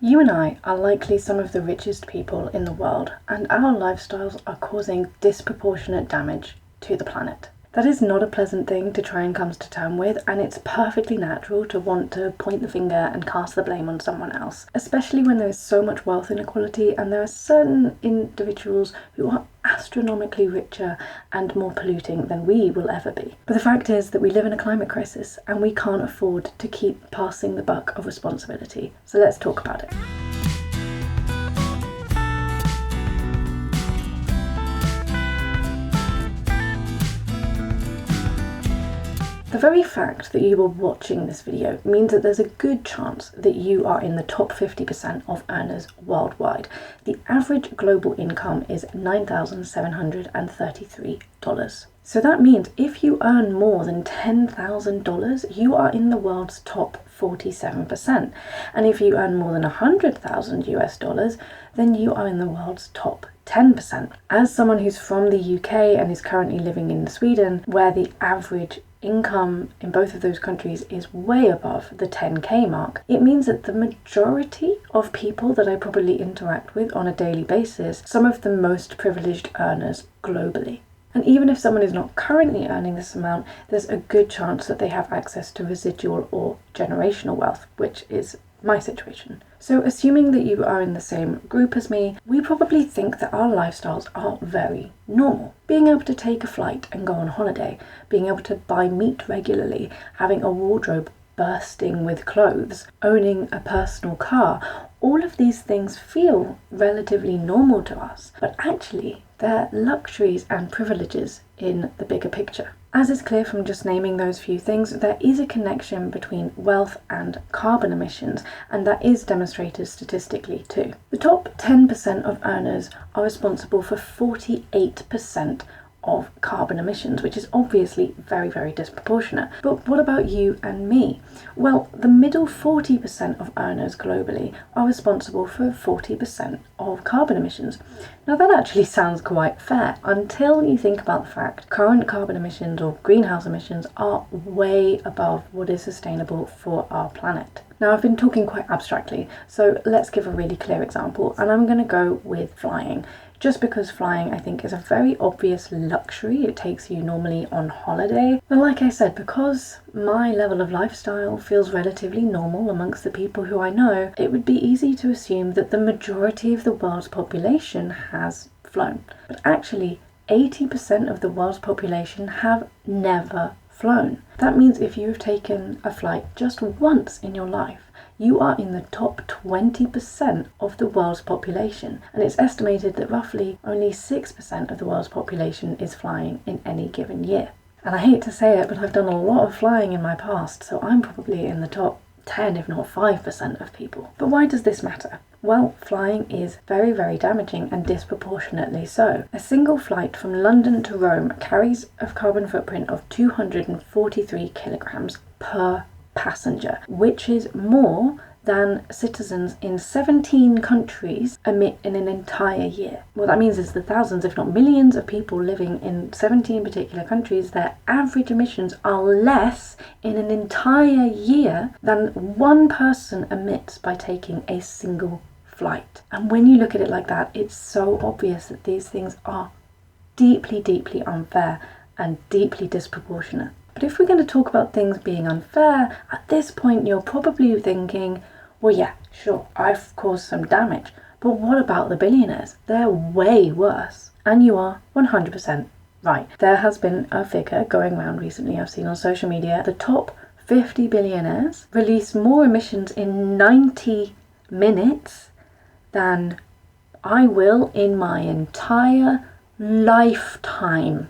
You and I are likely some of the richest people in the world, and our lifestyles are causing disproportionate damage to the planet. That is not a pleasant thing to try and come to terms with, and it's perfectly natural to want to point the finger and cast the blame on someone else, especially when there is so much wealth inequality and there are certain individuals who are astronomically richer and more polluting than we will ever be. But the fact is that we live in a climate crisis and we can't afford to keep passing the buck of responsibility. So let's talk about it. The very fact that you are watching this video means that there's a good chance that you are in the top 50% of earners worldwide. The average global income is $9,733. So that means if you earn more than $10,000, you are in the world's top 47%. And if you earn more than $100,000, then you are in the world's top 10%. As someone who's from the UK and is currently living in Sweden, where the average income in both of those countries is way above the 10k mark, it means that the majority of people that I probably interact with on a daily basis, some of the most privileged earners globally. And even if someone is not currently earning this amount, there's a good chance that they have access to residual or generational wealth, which is my situation. So assuming that you are in the same group as me, we probably think that our lifestyles are very normal. Being able to take a flight and go on holiday, being able to buy meat regularly, having a wardrobe bursting with clothes, owning a personal car, all of these things feel relatively normal to us, but actually they're luxuries and privileges in the bigger picture. As is clear from just naming those few things, there is a connection between wealth and carbon emissions, and that is demonstrated statistically too. The top 10% of earners are responsible for 48% of carbon emissions, which is obviously very, very disproportionate. But what about you and me? Well, the middle 40% of earners globally are responsible for 40% of carbon emissions. Now that actually sounds quite fair until you think about the fact current carbon emissions or greenhouse emissions are way above what is sustainable for our planet. Now I've been talking quite abstractly, so let's give a really clear example, and I'm going to go with flying. Just because flying, I think, is a very obvious luxury. It takes you normally on holiday. But like I said, because my level of lifestyle feels relatively normal amongst the people who I know, it would be easy to assume that the majority of the world's population has flown. But actually, 80% of the world's population have never flown. That means if you've taken a flight just once in your life, you are in the top 20% of the world's population, and it's estimated that roughly only 6% of the world's population is flying in any given year. And I hate to say it, but I've done a lot of flying in my past, so I'm probably in the top 10 if not 5% of people. But why does this matter? Well, flying is very, very damaging, and disproportionately so. A single flight from London to Rome carries a carbon footprint of 243 kilograms per passenger, which is more than citizens in 17 countries emit in an entire year. What that means is the thousands, if not millions, of people living in 17 particular countries, their average emissions are less in an entire year than one person emits by taking a single flight. And when you look at it like that, it's so obvious that these things are deeply, deeply unfair and deeply disproportionate. But if we're going to talk about things being unfair, at this point you're probably thinking, well, yeah, sure, I've caused some damage, but what about the billionaires? They're way worse. And you are 100% right. There has been a figure going around recently I've seen on social media. The top 50 billionaires release more emissions in 90 minutes than I will in my entire lifetime,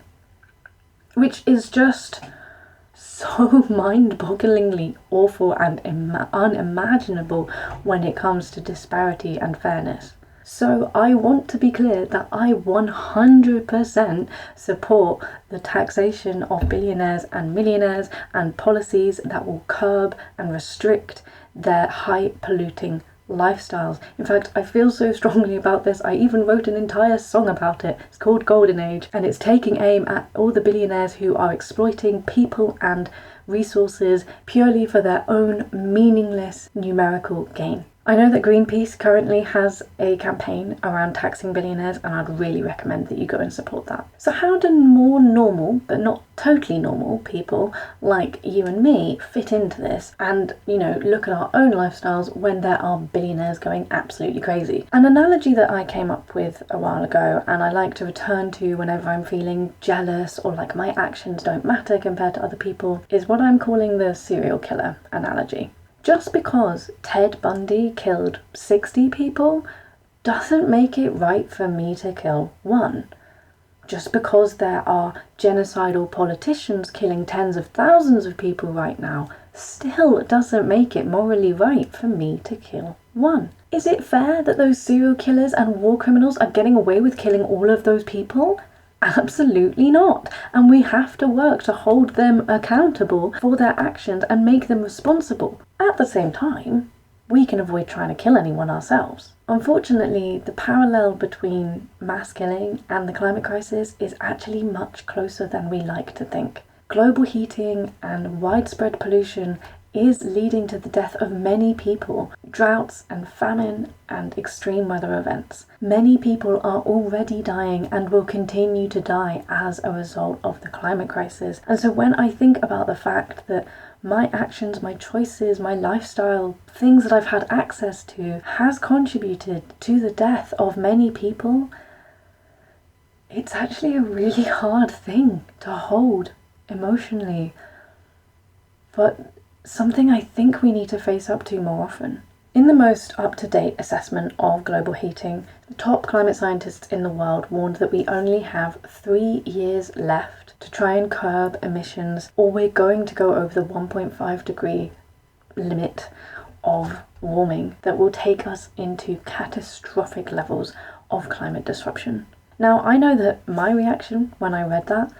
which is just so mind-bogglingly awful and unimaginable when it comes to disparity and fairness. So I want to be clear that I 100% support the taxation of billionaires and millionaires and policies that will curb and restrict their high polluting lifestyles. In fact, I feel so strongly about this, I even wrote an entire song about it. It's called Golden Age, and it's taking aim at all the billionaires who are exploiting people and resources purely for their own meaningless numerical gain. I know that Greenpeace currently has a campaign around taxing billionaires, and I'd really recommend that you go and support that. So how do more normal, but not totally normal, people like you and me fit into this and, look at our own lifestyles when there are billionaires going absolutely crazy? An analogy that I came up with a while ago, and I like to return to whenever I'm feeling jealous or like my actions don't matter compared to other people, is what I'm calling the serial killer analogy. Just because Ted Bundy killed 60 people doesn't make it right for me to kill one. Just because there are genocidal politicians killing tens of thousands of people right now still doesn't make it morally right for me to kill one. Is it fair that those serial killers and war criminals are getting away with killing all of those people? Absolutely not. And we have to work to hold them accountable for their actions and make them responsible. At the same time, we can avoid trying to kill anyone ourselves. Unfortunately, the parallel between mass killing and the climate crisis is actually much closer than we like to think. Global heating and widespread pollution is leading to the death of many people, droughts and famine and extreme weather events. Many people are already dying and will continue to die as a result of the climate crisis. And so when I think about the fact that my actions, my choices, my lifestyle, things that I've had access to has contributed to the death of many people, it's actually a really hard thing to hold emotionally. But something I think we need to face up to more often. In the most up-to-date assessment of global heating, the top climate scientists in the world warned that we only have 3 years left to try and curb emissions, or we're going to go over the 1.5 degree limit of warming that will take us into catastrophic levels of climate disruption. Now, I know that my reaction when I read that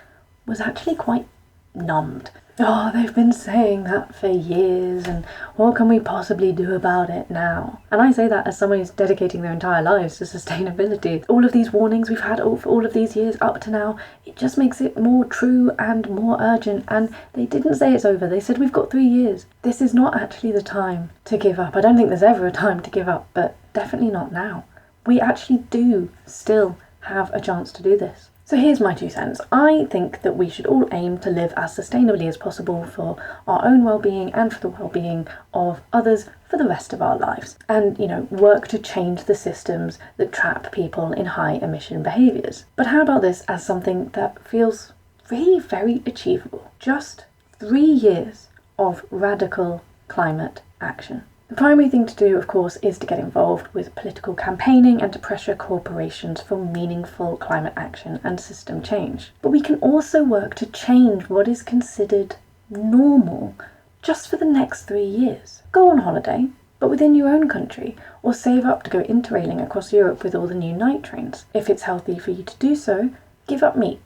was actually quite numbed. Oh, they've been saying that for years, and what can we possibly do about it now? And I say that as someone who's dedicating their entire lives to sustainability. All of these warnings we've had for all of these years up to now, it just makes it more true and more urgent. And they didn't say it's over, they said we've got 3 years. This is not actually the time to give up. I don't think there's ever a time to give up, but definitely not now. We actually do still have a chance to do this. So here's my 2 cents. I think that we should all aim to live as sustainably as possible for our own well-being and for the well-being of others for the rest of our lives. And, work to change the systems that trap people in high emission behaviours. But how about this as something that feels really very achievable? Just 3 years of radical climate action. The primary thing to do, of course, is to get involved with political campaigning and to pressure corporations for meaningful climate action and system change. But we can also work to change what is considered normal just for the next 3 years. Go on holiday, but within your own country, or save up to go interrailing across Europe with all the new night trains. If it's healthy for you to do so, give up meat,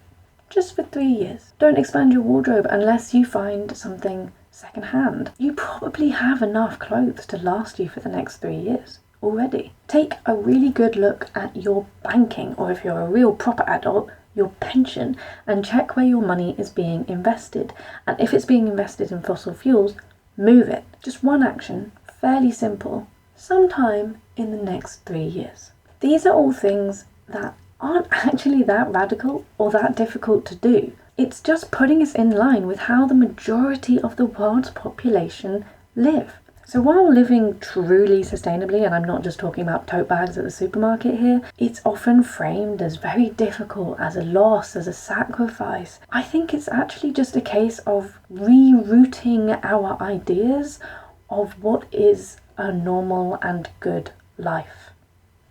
just for 3 years. Don't expand your wardrobe unless you find something second-hand. You probably have enough clothes to last you for the next 3 years already. Take a really good look at your banking, or if you're a real proper adult, your pension, and check where your money is being invested. And if it's being invested in fossil fuels, move it. Just one action, fairly simple, sometime in the next 3 years. These are all things that aren't actually that radical or that difficult to do. It's just putting us in line with how the majority of the world's population live. So while living truly sustainably, and I'm not just talking about tote bags at the supermarket here, it's often framed as very difficult, as a loss, as a sacrifice. I think it's actually just a case of rerouting our ideas of what is a normal and good life.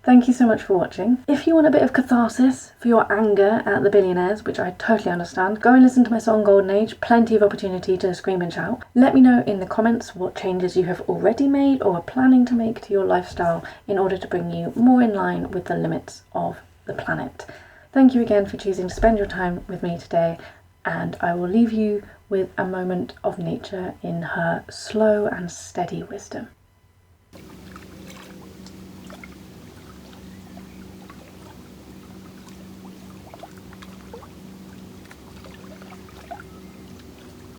Thank you so much for watching. If you want a bit of catharsis for your anger at the billionaires, which I totally understand, go and listen to my song Golden Age. Plenty of opportunity to scream and shout. Let me know in the comments what changes you have already made or are planning to make to your lifestyle in order to bring you more in line with the limits of the planet. Thank you again for choosing to spend your time with me today, and I will leave you with a moment of nature in her slow and steady wisdom.